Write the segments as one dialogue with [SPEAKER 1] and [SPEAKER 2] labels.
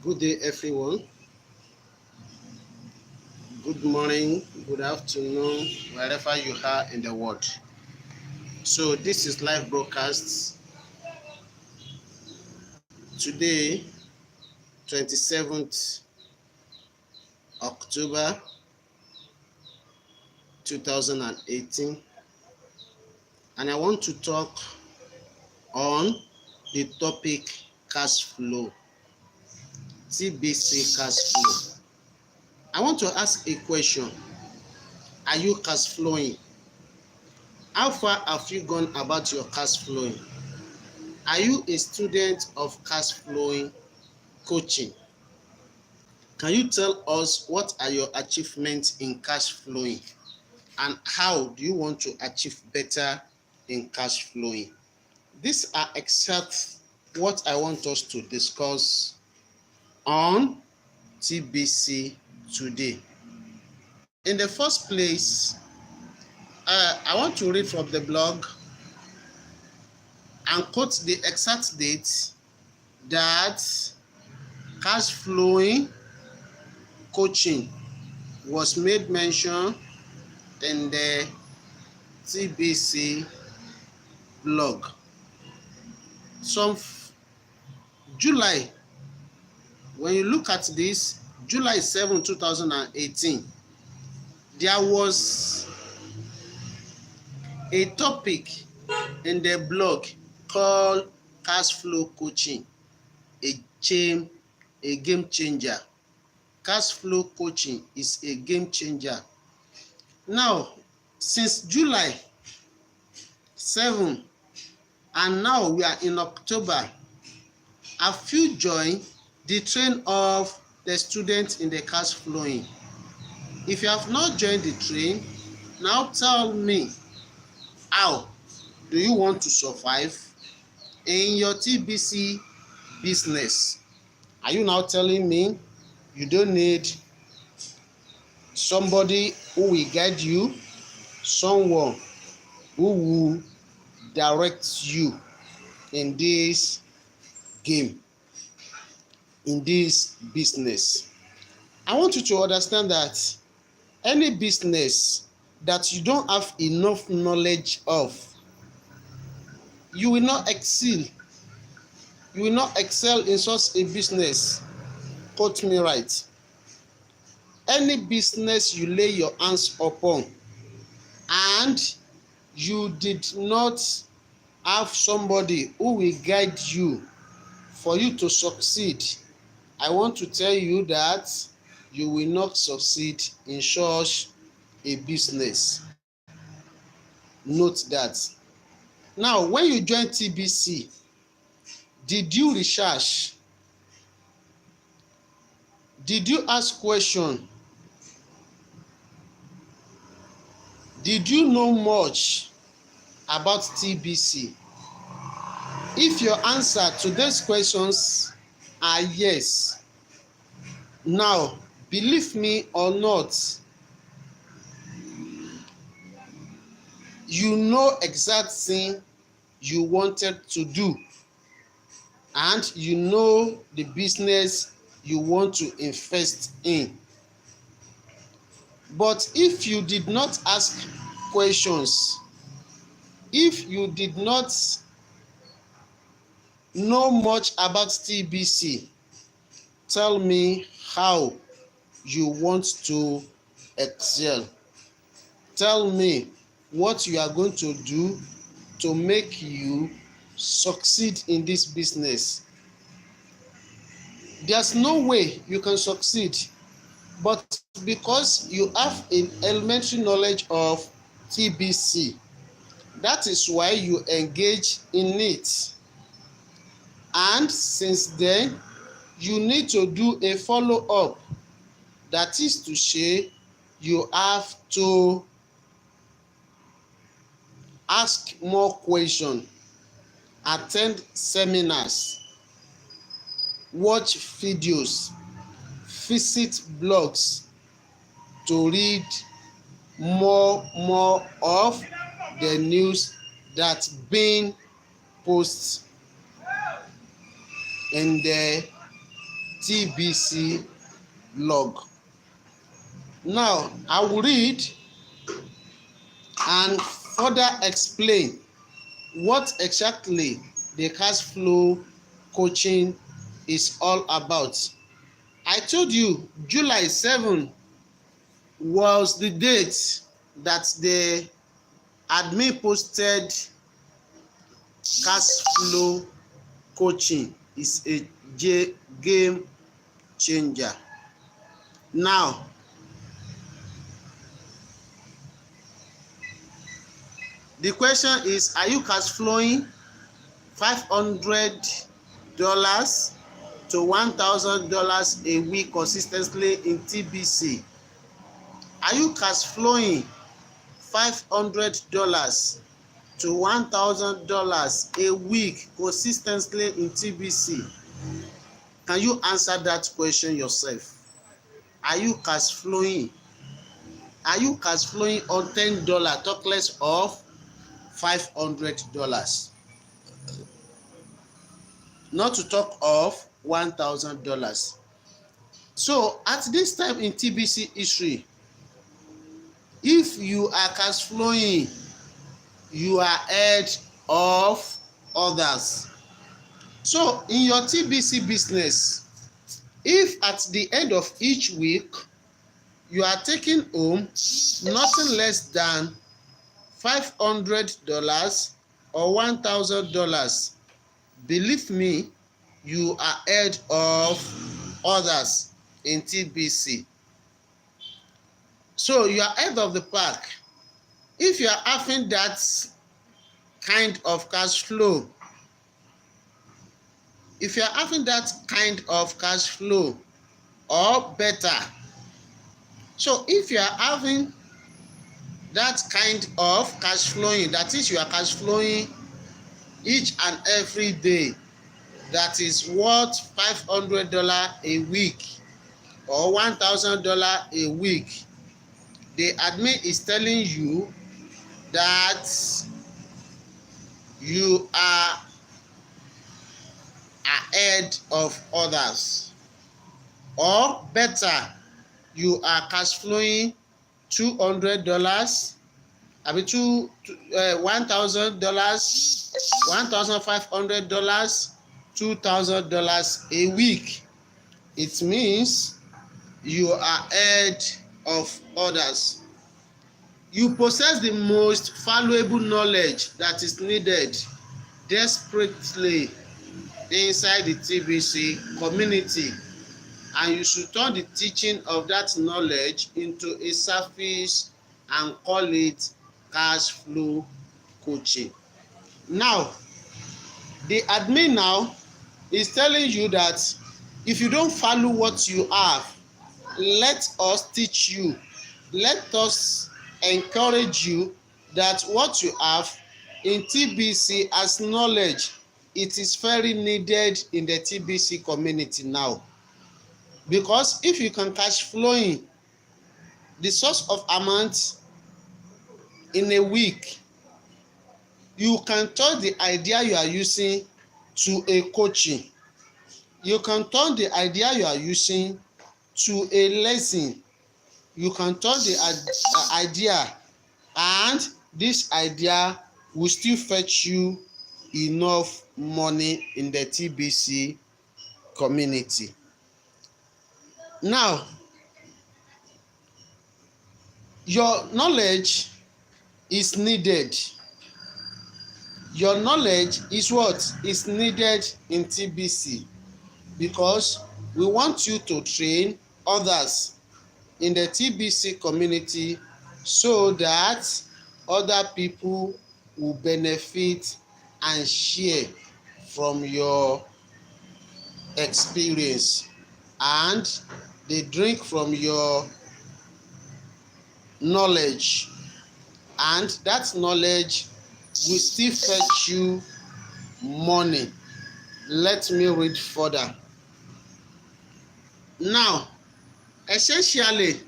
[SPEAKER 1] Good day, everyone. Good morning, good afternoon, wherever you are in the world. So, this is live broadcasts today, 27th October 2018, and I want to talk on the topic cash flow, TBC cash flow. I want to ask a question. Are you cash flowing? How far have you gone about your cash flowing? Are you a student of cash flowing coaching? Can you tell us what are your achievements in cash flowing and how do you want to achieve better in cash flowing? These are exact what I want us to discuss on TBC today. In the first place, I want to read from the blog and quote the exact date that cash flowing coaching was made mention in the TBC blog. Some July, when you look at this, July 7, 2018, there was a topic in the blog called cash flow coaching, a game changer. Cash flow coaching is a game changer. Now, since July 7 and now we are in October, have you joined the train of the students in the cash flowing? If you have not joined the train, now tell me, how do you want to survive in your TBC business? Are you now telling me you don't need somebody who will guide you, someone who will direct you in this game, in this business? I want you to understand that any business that you don't have enough knowledge of, you will not excel. You will not excel in such a business. Quote me right. Any business you lay your hands upon and you did not have somebody who will guide you for you to succeed, I want to tell you that you will not succeed in such a business. Note that. Now, when you join TBC, did you research? Did you ask questions? Did you know much about TBC? If your answer to these questions are yes, now, believe me or not, you know exact thing you wanted to do and you know the business you want to invest in. But if you did not ask questions, if you did not know much about TBC, tell me how you want to excel. Tell me what you are going to do to make you succeed in this business. There's no way you can succeed, but because you have an elementary knowledge of TBC, that is why you engage in it. And since then, you need to do a follow-up. That is to say, you have to ask more questions, attend seminars, watch videos, visit blogs to read more of the news that's being posted in the TBC log. Now, I will read and further explain what exactly the cash flow coaching is all about. I told you July 7 was the date that the admin posted cash flow coaching is a game changer. Now, the question is, are you cash flowing $500 to $1,000 a week consistently in TBC? Are you cash flowing $500 to $1,000 a week consistently in TBC? Can you answer that question yourself? Are you cash flowing? Are you cash flowing on $10, talk less of $500? Not to talk of $1,000. So at this time in TBC history, if you are cash flowing, you are ahead of others. So in your TBC business, if at the end of each week you are taking home nothing less than $500 or $1,000, believe me, you are ahead of others in TBC. So you are ahead of the pack. If you are having that kind of cash flow, if you are having that kind of cash flow or better, so if you are having that kind of cash flowing, that is, you are cash flowing each and every day, that is worth $500 a week or $1,000 a week, the admin is telling you that you are ahead of others, or better, you are cash flowing $200, $1,000, $1,500, $2,000 a week. It means you are ahead of others. You possess the most valuable knowledge that is needed desperately inside the TBC community, and you should turn the teaching of that knowledge into a service and call it cash flow coaching. Now, the admin now is telling you that if you don't value what you have, let us teach you, let us encourage you that what you have in TBC as knowledge, it is very needed in the TBC community now. Because if you can cash flowing the source of amount in a week, you can turn the idea you are using to a coaching. You can turn the idea you are using to a lesson. You can turn the idea, and this idea will still fetch you enough money in the TBC community. Now, your knowledge is needed. Your knowledge is what is needed in TBC, because we want you to train others in the TBC community so that other people will benefit and share from your experience, and they drink from your knowledge, and that knowledge will still fetch you money. Let me read further. Now, essentially,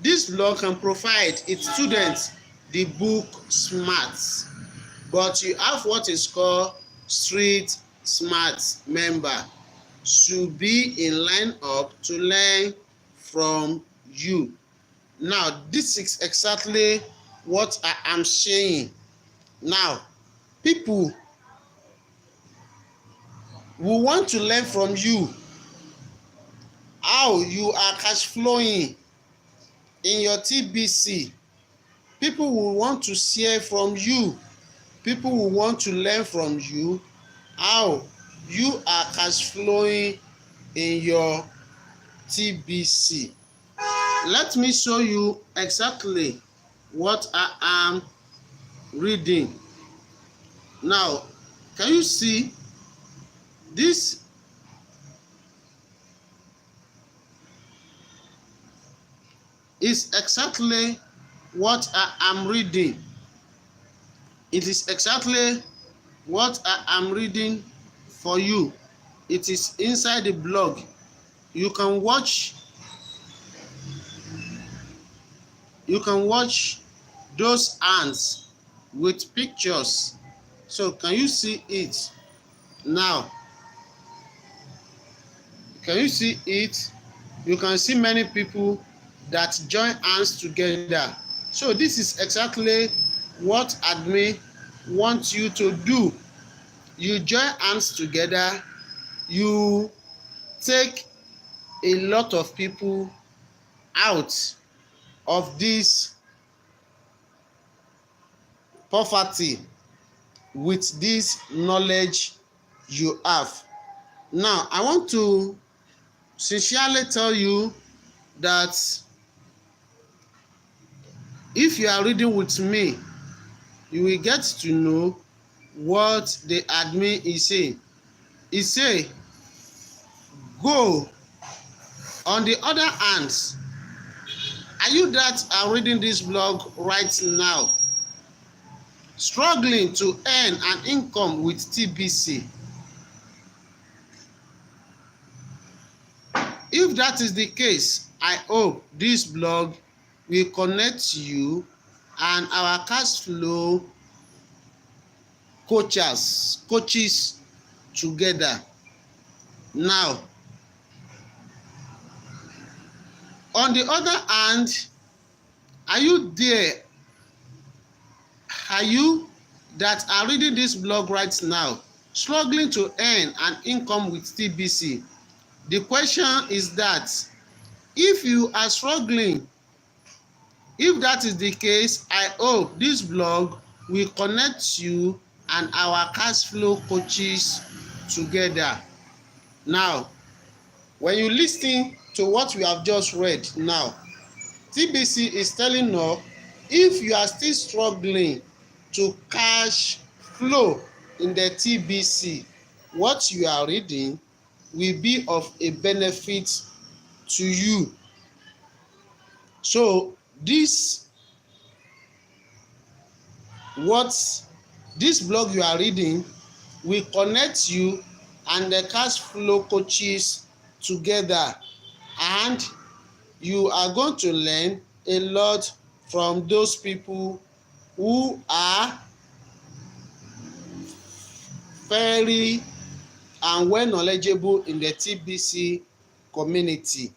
[SPEAKER 1] this blog can provide its students the book smarts, but you have what is called street smart member. should be in line up to learn from you. Now, this is exactly what I am saying. Now, people will want to learn from you how you are cash flowing in your TBC. People will want to share from you. People will want to learn from you how you are cash flowing in your TBC. Let me show you exactly what I am reading. Now, can you see this? Is exactly what I am reading. It is exactly what I am reading for you. It is inside the blog. You can watch those hands with pictures. So can you see it now? Can you see it? You can see many people that join hands together. So this is exactly what admin wants you to do. You join hands together, you take a lot of people out of this poverty with this knowledge you have. Now, I want to sincerely tell you that if you are reading with me, you will get to know what the admin is saying. He say, go. On the other hand, are you that are reading this blog right now, struggling to earn an income with TBC? If that is the case, I hope this blog will connect you and our cash flow coaches together. Now, on the other hand, are you there? Are you that are reading this blog right now, struggling to earn an income with TBC? The question is that if you are struggling, if that is the case, I hope this blog will connect you and our cash flow coaches together. Now, when you listen to what we have just read now, TBC is telling us if you are still struggling to cash flow in the TBC, what you are reading will be of a benefit to you. So this blog you are reading will connect you and the cash flow coaches together, and you are going to learn a lot from those people who are very and well knowledgeable in the TBC community.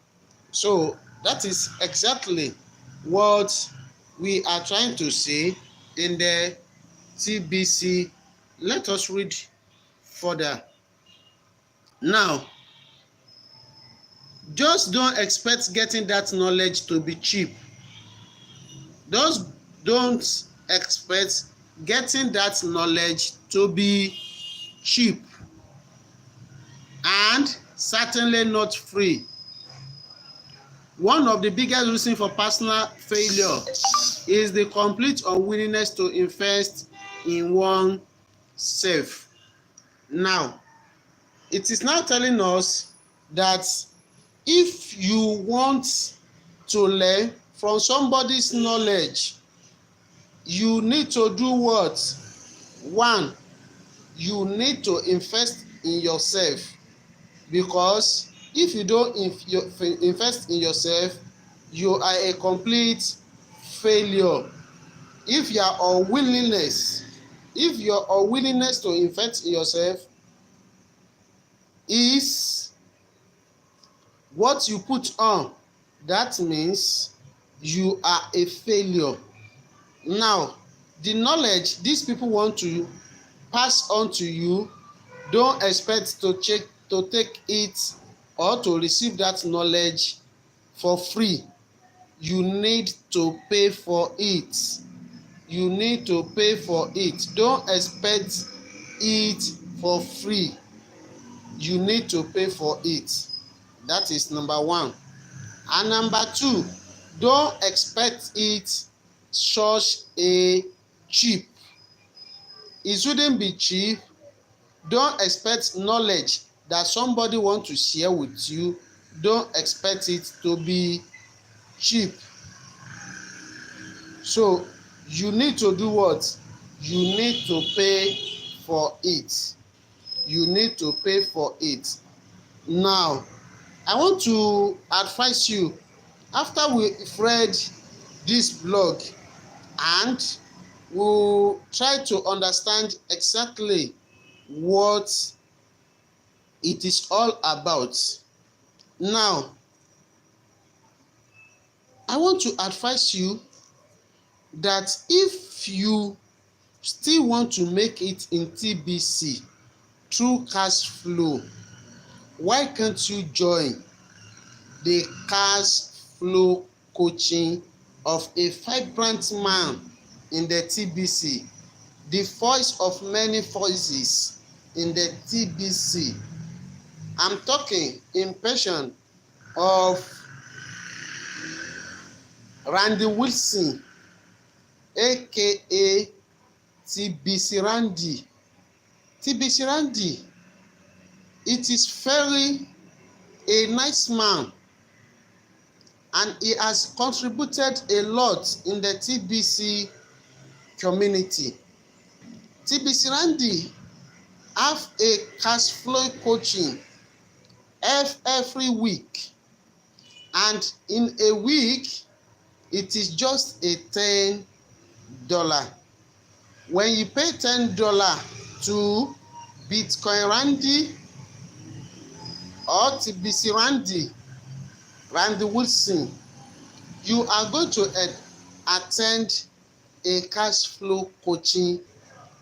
[SPEAKER 1] So that is exactly what we are trying to say in the TBC. Let us read further. Now, just don't expect getting that knowledge to be cheap. Just don't expect getting that knowledge to be cheap, and certainly not free. One of the biggest reasons for personal failure is the complete unwillingness to invest in oneself. Now, it is now telling us that if you want to learn from somebody's knowledge, you need to do what? One, you need to invest in yourself, because if you don't invest in yourself, you are a complete failure. If your unwillingness to invest in yourself is what you put on, that means you are a failure. Now, the knowledge these people want to pass on to you, don't expect to take it or to receive that knowledge for free. You need to pay for it. You need to pay for it. Don't expect it for free. You need to pay for it. That is number one. And number two, don't expect it such a cheap. It shouldn't be cheap. Don't expect knowledge that somebody want to share with you. Don't expect it to be cheap. So you need to do what? You need to pay for it. You need to pay for it. Now, I want to advise you, after we've read this blog and we'll try to understand exactly what it is all about. Now, I want to advise you that if you still want to make it in TBC through cash flow, why can't you join the cash flow coaching of a vibrant man in the TBC, the voice of many voices in the TBC? I'm talking in person of Randy Wilson, aka TBC Randy. TBC Randy, it is very a nice man, and he has contributed a lot in the TBC community. TBC Randy have a cash flow coaching every week, and in a week it is just a $10. When you pay $10 to Bitcoin Randy or TBC Randy Wilson, you are going to attend a cash flow coaching.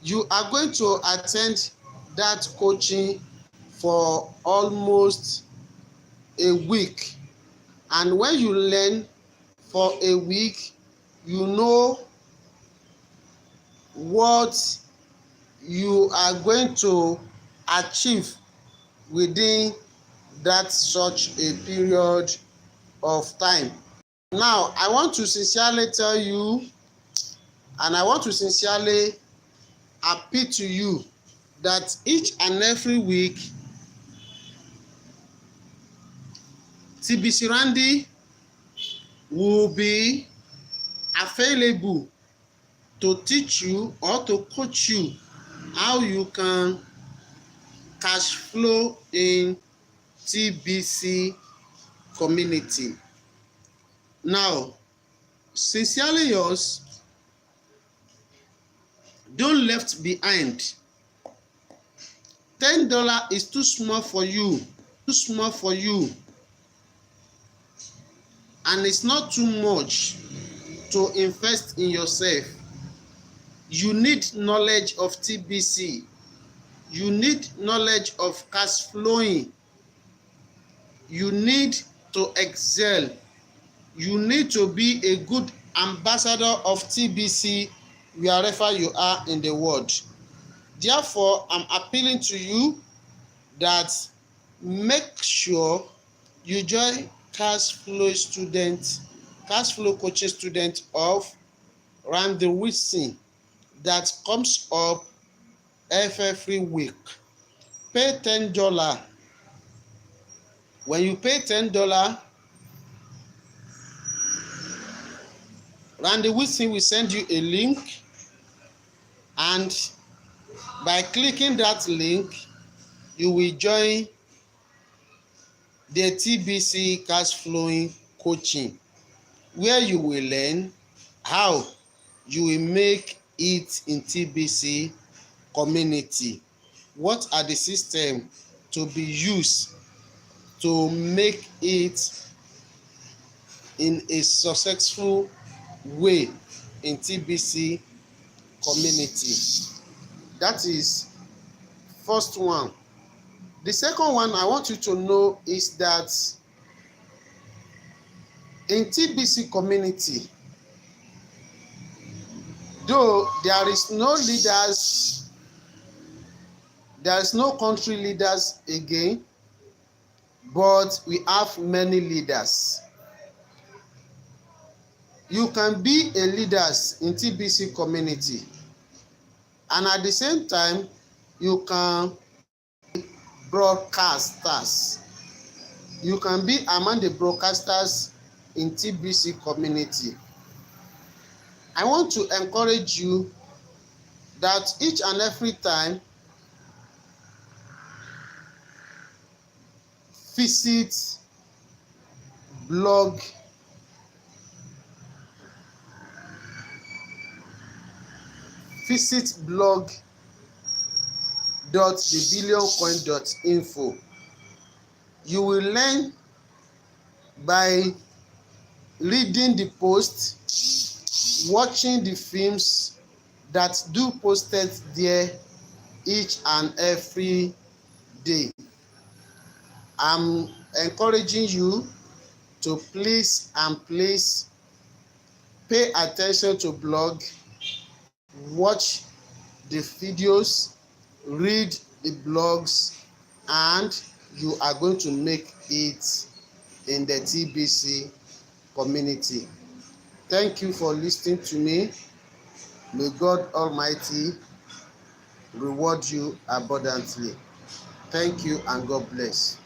[SPEAKER 1] You are going to attend that coaching for almost a week, and when you learn for a week, you know what you are going to achieve within that such a period of time. Now, I want to sincerely tell you, and I want to sincerely appeal to you, that each and every week TBC Randy will be available to teach you or to coach you how you can cash flow in TBC community. Now, sincerely yours, don't left behind. $10 is too small for you. And it's not too much to invest in yourself. You need knowledge of TBC. You need knowledge of cash flowing. You need to excel. You need to be a good ambassador of TBC wherever you are in the world. Therefore, I'm appealing to you that make sure you join cash flow coaching student of Randy Wilson that comes up every week. Pay $10. When you pay $10, Randy Wilson will send you a link, and by clicking that link, you will join the TBC cash flowing coaching, where you will learn how you will make it in TBC community. What are the systems to be used to make it in a successful way in TBC community. That is first one. The second one I want you to know is that in TBC community, though there is no leaders, there is no country leaders again, but we have many leaders. You can be a leader in TBC community, and at the same time you can broadcasters. You can be among the broadcasters in TBC community. I want to encourage you that each and every time visit blog blog.thebillioncoin.info. You will learn by reading the post, watching the films that do posted there each and every day. I'm encouraging you to please pay attention to blog, watch the videos, read the blogs, and you are going to make it in the TBC community. Thank you for listening to me. May God Almighty reward you abundantly. Thank you and God bless.